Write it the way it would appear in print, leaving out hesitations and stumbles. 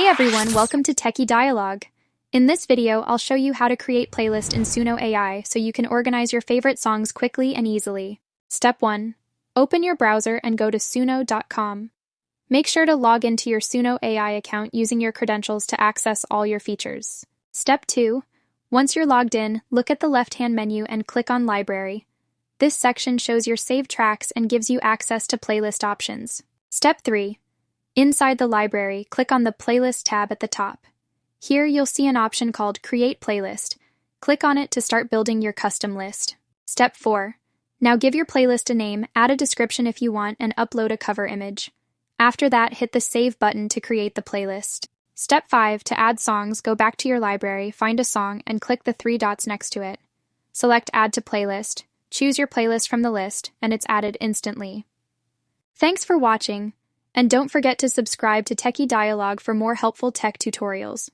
Hey everyone, welcome to Techie Dialogue. In this video, I'll show you how to create playlist in Suno AI so you can organize your favorite songs quickly and easily. Step 1. Open your browser and go to suno.com. Make sure to log into your Suno AI account using your credentials to access all your features. Step 2. Once you're logged in, look at the left-hand menu and click on Library. This section shows your saved tracks and gives you access to playlist options. Step 3. Inside the library, click on the Playlist tab at the top. Here you'll see an option called Create Playlist. Click on it to start building your custom list. Step 4. Now give your playlist a name, add a description if you want, and upload a cover image. After that, hit the Save button to create the playlist. Step 5. To add songs, go back to your library, find a song, and click the 3 dots next to it. Select Add to Playlist. Choose your playlist from the list, and it's added instantly. Thanks for watching. And don't forget to subscribe to Techie Dialogue for more helpful tech tutorials.